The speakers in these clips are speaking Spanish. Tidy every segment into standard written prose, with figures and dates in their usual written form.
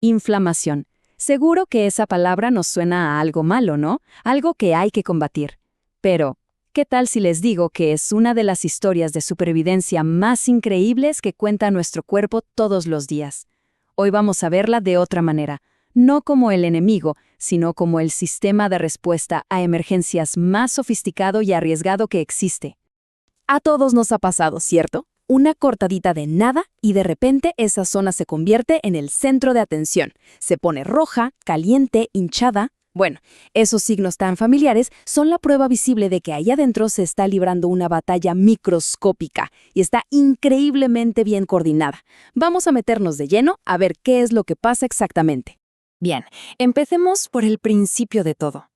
Inflamación. Seguro que esa palabra nos suena a algo malo, ¿no? Algo que hay que combatir. Pero, ¿qué tal si les digo que es una de las historias de supervivencia más increíbles que cuenta nuestro cuerpo todos los días? Hoy vamos a verla de otra manera, no como el enemigo, sino como el sistema de respuesta a emergencias más sofisticado y arriesgado que existe. A todos nos ha pasado, ¿cierto? Una cortadita de nada y de repente esa zona se convierte en el centro de atención. Se pone roja, caliente, hinchada. Bueno, esos signos tan familiares son la prueba visible de que ahí adentro se está librando una batalla microscópica y está increíblemente bien coordinada. Vamos a meternos de lleno a ver qué es lo que pasa exactamente. Bien, empecemos por el principio de todo.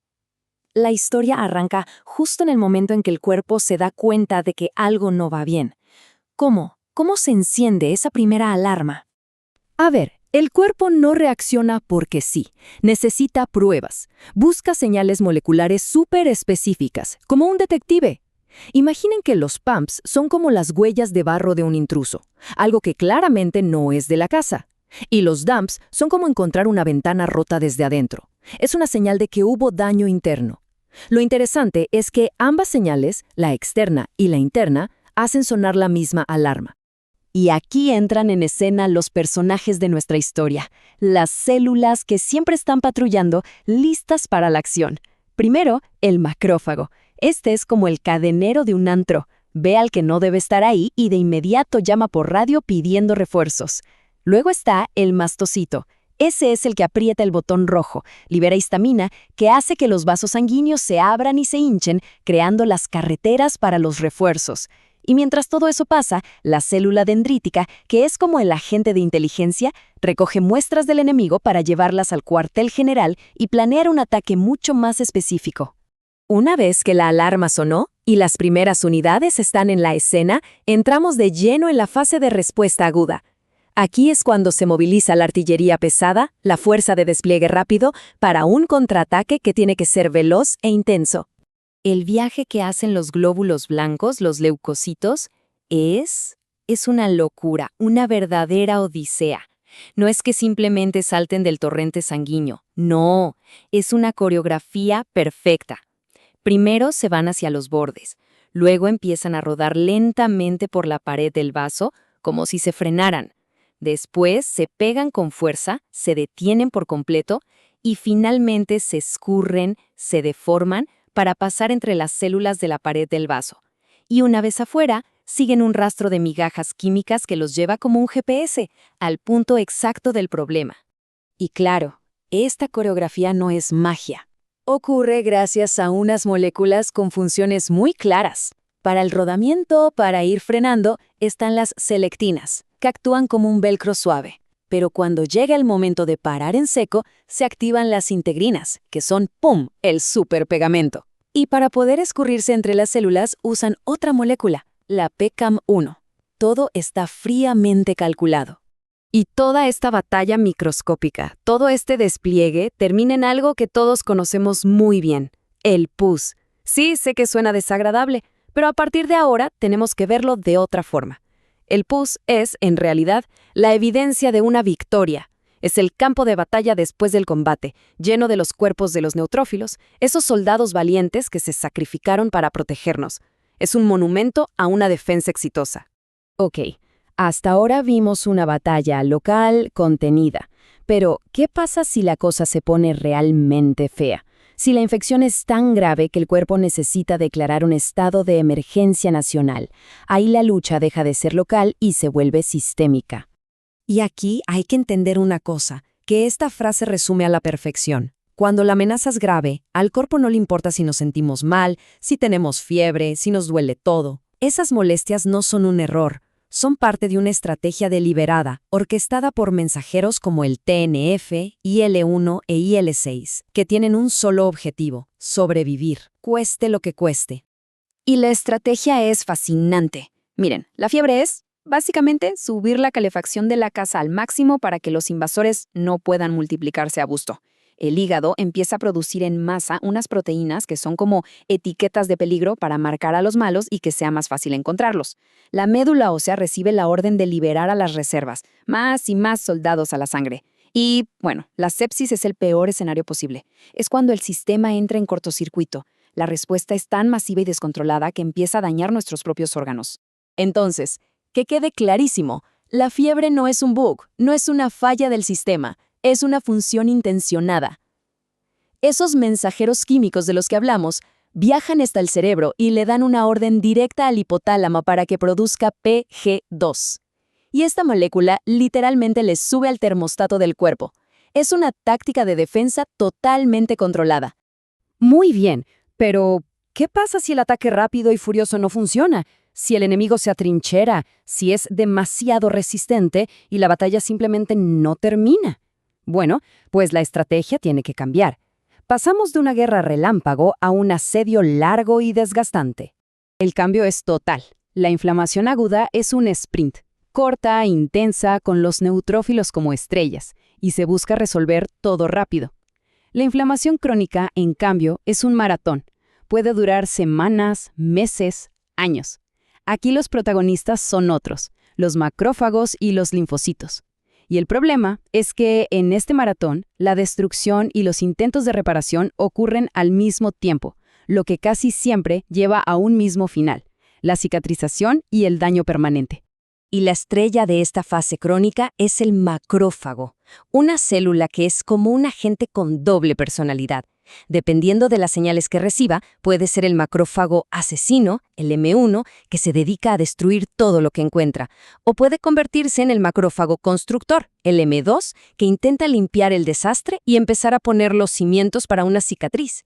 La historia arranca justo en el momento en que el cuerpo se da cuenta de que algo no va bien. ¿Cómo? ¿Cómo se enciende esa primera alarma? A ver, el cuerpo no reacciona porque sí. Necesita pruebas. Busca señales moleculares súper específicas, como un detective. Imaginen que los pumps son como las huellas de barro de un intruso, algo que claramente no es de la casa. Y los dumps son como encontrar una ventana rota desde adentro. Es una señal de que hubo daño interno. Lo interesante es que ambas señales, la externa y la interna, hacen sonar la misma alarma. Y aquí entran en escena los personajes de nuestra historia, las células que siempre están patrullando, listas para la acción. Primero, el macrófago. Este es como el cadenero de un antro. Ve al que no debe estar ahí y de inmediato llama por radio pidiendo refuerzos. Luego está el mastocito. Ese es el que aprieta el botón rojo, libera histamina, que hace que los vasos sanguíneos se abran y se hinchen, creando las carreteras para los refuerzos. Y mientras todo eso pasa, la célula dendrítica, que es como el agente de inteligencia, recoge muestras del enemigo para llevarlas al cuartel general y planear un ataque mucho más específico. Una vez que la alarma sonó y las primeras unidades están en la escena, entramos de lleno en la fase de respuesta aguda. Aquí es cuando se moviliza la artillería pesada, la fuerza de despliegue rápido, para un contraataque que tiene que ser veloz e intenso. El viaje que hacen los glóbulos blancos, los leucocitos, es una locura, una verdadera odisea. No es que simplemente salten del torrente sanguíneo, no, es una coreografía perfecta. Primero se van hacia los bordes, luego empiezan a rodar lentamente por la pared del vaso, como si se frenaran. Después se pegan con fuerza, se detienen por completo y finalmente se escurren, se deforman, para pasar entre las células de la pared del vaso. Y una vez afuera, siguen un rastro de migajas químicas que los lleva como un GPS, al punto exacto del problema. Y claro, esta coreografía no es magia. Ocurre gracias a unas moléculas con funciones muy claras. Para el rodamiento, para ir frenando, están las selectinas, que actúan como un velcro suave. Pero cuando llega el momento de parar en seco, se activan las integrinas, que son, ¡pum!, el superpegamento. Y para poder escurrirse entre las células usan otra molécula, la PCAM1. Todo está fríamente calculado. Y toda esta batalla microscópica, todo este despliegue, termina en algo que todos conocemos muy bien, el pus. Sí, sé que suena desagradable, pero a partir de ahora tenemos que verlo de otra forma. El pus es, en realidad, la evidencia de una victoria. Es el campo de batalla después del combate, lleno de los cuerpos de los neutrófilos, esos soldados valientes que se sacrificaron para protegernos. Es un monumento a una defensa exitosa. Ok, hasta ahora vimos una batalla local, contenida. Pero, ¿qué pasa si la cosa se pone realmente fea? Si la infección es tan grave que el cuerpo necesita declarar un estado de emergencia nacional, ahí la lucha deja de ser local y se vuelve sistémica. Y aquí hay que entender una cosa, que esta frase resume a la perfección. Cuando la amenaza es grave, al cuerpo no le importa si nos sentimos mal, si tenemos fiebre, si nos duele todo. Esas molestias no son un error, son parte de una estrategia deliberada, orquestada por mensajeros como el TNF, IL-1 e IL-6, que tienen un solo objetivo: sobrevivir, cueste lo que cueste. Y la estrategia es fascinante. Miren, la fiebre es, básicamente, subir la calefacción de la casa al máximo para que los invasores no puedan multiplicarse a gusto. El hígado empieza a producir en masa unas proteínas que son como etiquetas de peligro para marcar a los malos y que sea más fácil encontrarlos. La médula ósea recibe la orden de liberar a las reservas, más y más soldados a la sangre. Y, bueno, la sepsis es el peor escenario posible. Es cuando el sistema entra en cortocircuito. La respuesta es tan masiva y descontrolada que empieza a dañar nuestros propios órganos. Entonces, que quede clarísimo, la fiebre no es un bug, no es una falla del sistema, es una función intencionada. Esos mensajeros químicos de los que hablamos viajan hasta el cerebro y le dan una orden directa al hipotálamo para que produzca PG2. Y esta molécula literalmente le sube al termostato del cuerpo. Es una táctica de defensa totalmente controlada. Muy bien, pero ¿qué pasa si el ataque rápido y furioso no funciona? Si el enemigo se atrinchera, si es demasiado resistente y la batalla simplemente no termina. Bueno, pues la estrategia tiene que cambiar. Pasamos de una guerra relámpago a un asedio largo y desgastante. El cambio es total. La inflamación aguda es un sprint, corta, intensa, con los neutrófilos como estrellas, y se busca resolver todo rápido. La inflamación crónica, en cambio, es un maratón. Puede durar semanas, meses, años. Aquí los protagonistas son otros, los macrófagos y los linfocitos. Y el problema es que en este maratón, la destrucción y los intentos de reparación ocurren al mismo tiempo, lo que casi siempre lleva a un mismo final, la cicatrización y el daño permanente. Y la estrella de esta fase crónica es el macrófago, una célula que es como un agente con doble personalidad. Dependiendo de las señales que reciba, puede ser el macrófago asesino, el M1, que se dedica a destruir todo lo que encuentra, o puede convertirse en el macrófago constructor, el M2, que intenta limpiar el desastre y empezar a poner los cimientos para una cicatriz.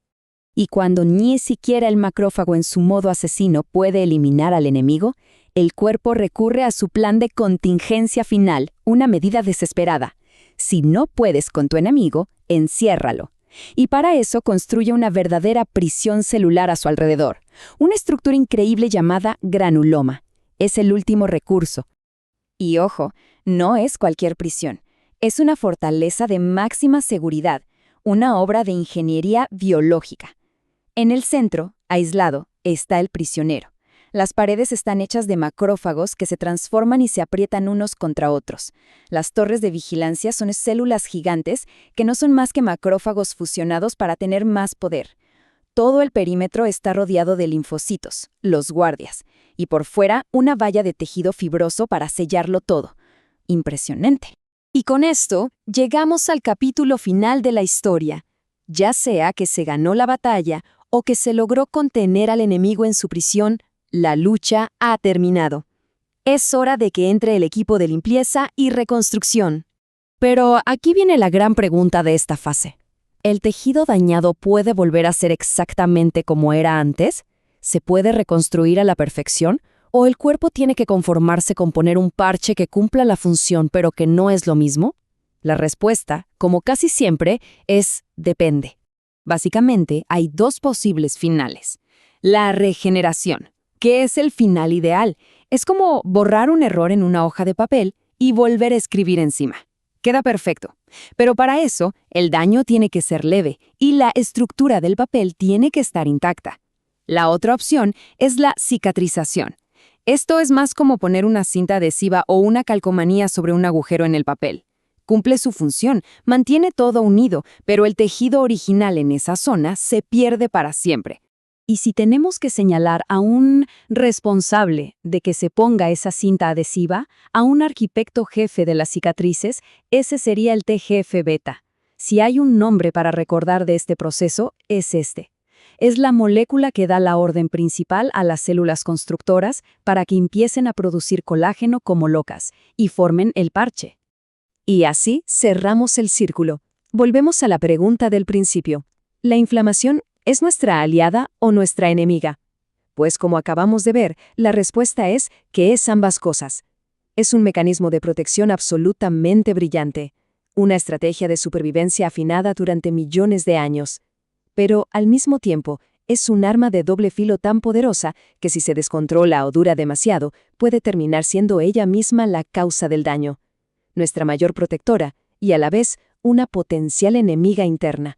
Y cuando ni siquiera el macrófago en su modo asesino puede eliminar al enemigo, el cuerpo recurre a su plan de contingencia final, una medida desesperada. Si no puedes con tu enemigo, enciérralo. Y para eso construye una verdadera prisión celular a su alrededor, una estructura increíble llamada granuloma. Es el último recurso. Y ojo, no es cualquier prisión. Es una fortaleza de máxima seguridad, una obra de ingeniería biológica. En el centro, aislado, está el prisionero. Las paredes están hechas de macrófagos que se transforman y se aprietan unos contra otros. Las torres de vigilancia son células gigantes que no son más que macrófagos fusionados para tener más poder. Todo el perímetro está rodeado de linfocitos, los guardias, y por fuera una valla de tejido fibroso para sellarlo todo. Impresionante. Y con esto, llegamos al capítulo final de la historia. Ya sea que se ganó la batalla o que se logró contener al enemigo en su prisión, la lucha ha terminado. Es hora de que entre el equipo de limpieza y reconstrucción. Pero aquí viene la gran pregunta de esta fase. ¿El tejido dañado puede volver a ser exactamente como era antes? ¿Se puede reconstruir a la perfección? ¿O el cuerpo tiene que conformarse con poner un parche que cumpla la función pero que no es lo mismo? La respuesta, como casi siempre, es depende. Básicamente, hay dos posibles finales. La regeneración, que es el final ideal. Es como borrar un error en una hoja de papel y volver a escribir encima. Queda perfecto. Pero para eso, el daño tiene que ser leve y la estructura del papel tiene que estar intacta. La otra opción es la cicatrización. Esto es más como poner una cinta adhesiva o una calcomanía sobre un agujero en el papel. Cumple su función, mantiene todo unido, pero el tejido original en esa zona se pierde para siempre. Y si tenemos que señalar a un responsable de que se ponga esa cinta adhesiva, a un arquitecto jefe de las cicatrices, ese sería el TGF-beta. Si hay un nombre para recordar de este proceso, es este. Es la molécula que da la orden principal a las células constructoras para que empiecen a producir colágeno como locas y formen el parche. Y así cerramos el círculo. Volvemos a la pregunta del principio. ¿La inflamación es nuestra aliada o nuestra enemiga? Pues como acabamos de ver, la respuesta es que es ambas cosas. Es un mecanismo de protección absolutamente brillante, una estrategia de supervivencia afinada durante millones de años. Pero, al mismo tiempo, es un arma de doble filo tan poderosa que si se descontrola o dura demasiado, puede terminar siendo ella misma la causa del daño. Nuestra mayor protectora y, a la vez, una potencial enemiga interna.